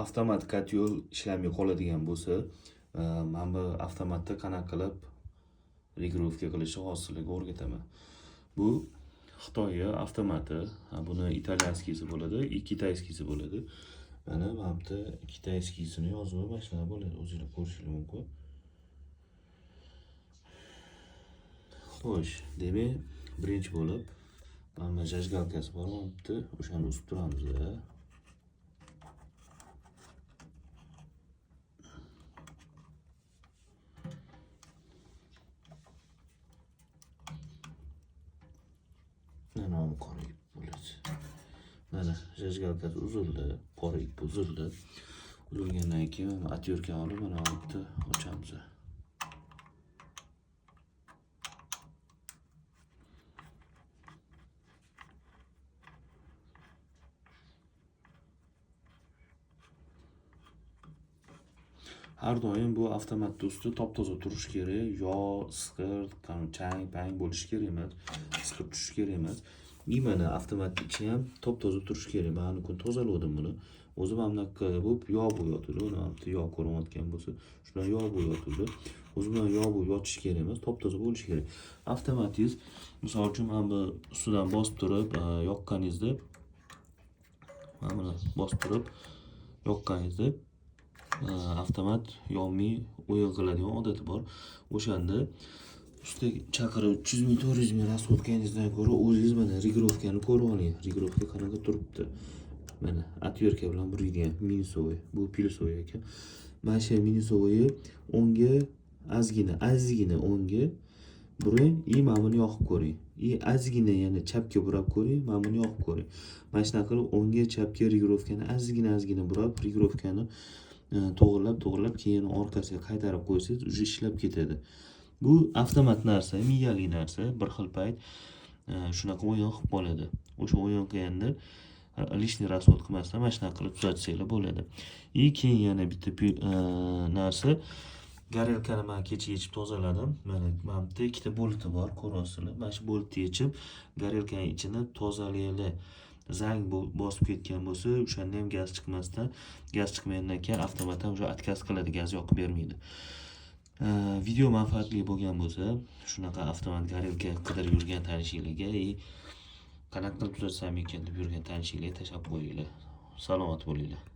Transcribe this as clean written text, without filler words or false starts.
avtomat kotyol ishlamay qoladigan bo'lsa, men bu avtomatda qanaqa qilib regirovka qilishni hozirlarga o'rgataman. Bu Xitoy avtomati, buni italyanskisi bo'ladi, kitayskisi bo'ladi. Mana bu yerda kitayskisini yozuvi mana shunaqa bo'ladi, o'zingizlar ko'rishingiz mumkin. Xo'sh, demak, birinchi bo'lib, mana zajgalkasi bor, bitta o'shani uzib turamiz-da. Mana qora ip bo'ladi. Mana zajgalkasi uzildi, qora ip uzildi. Uzilgandan keyin atyorkani olib mana bu yerda ochamiz. Har doim bu avtomat usti top-toza turishi kerak, yo siqir, chang, pang bo'lishi kerak emas, siqib tushishi kerak emas. Mana avtomatning ichi ham top-toza turishi kerak. Men uni kun tozaladim buni. O'zi ham bunaqa bo'lib yog' bo'yotdi. Uni ham yog' ko'rayotgan bo'lsa, shundan yog' bo'yotdi. O'zi bilan yog' bo'yib yotishi kerak emas, top-toza bo'lishi kerak. Avtomatingiz, misol uchun men bu ustidan bosib turib, yoqqaningizda, mana buni bosib turib, yoqqaningizda avtomat yonmay o'yin qiladigan odati bor. O'shanda ustiga chaqirib 300 ming 400 ming rasxodingizdan ko'ra o'zingiz mana regirovkani ko'rib oling. Regirovka qanaqa turibdi. Mana atyorka bilan burilgan minusovoy. Bu plyusovoy ekan. Mana shu minusovoyi o'ngga ozgina o'ngga buring, mana buni yoqib ko'ring. Ozgina yana chapga burab ko'ring, mana buni yoqib ko'ring. Mana shunaqa qilib o'ngga chapga regirovkani ozgina burab, regirovkani to'g'irlab keyin orqasiga qaytarib qo'ysangiz, uje ishlab ketadi. Bu avtomat narsa, miyali narsa, bir xil payt shunaqa o'yin qilib qoladi. O'sha o'yin qilganda lishniy rasxod qilmasdan mana shunaqa qilib tuzatsanglar bo'ladi. Keyin yana bitta narsa, garelkani men kecha yechib tozaladim. Mana bu yerda ikkita bolti bor, ko'ryapsizlar. Mana shu boltni yechib, garelkaning ichini tozalaylik. Zang bosib ketgan bo'lsa, o'shanda ham gaz chiqmasdan, gaz chiqmagandan keyin avtomat ham o'sha отказ qiladi, gaz yoqib bermaydi. Video manfaatli bo'lgan bo'lsa, shunaqa avtomat garelka qidirib yurgan tanishinglarga, qanaqa qilib tuzatsam ekan deb yurgan tanishinglarga tashlab qo'yinglar. Salomat bo'linglar.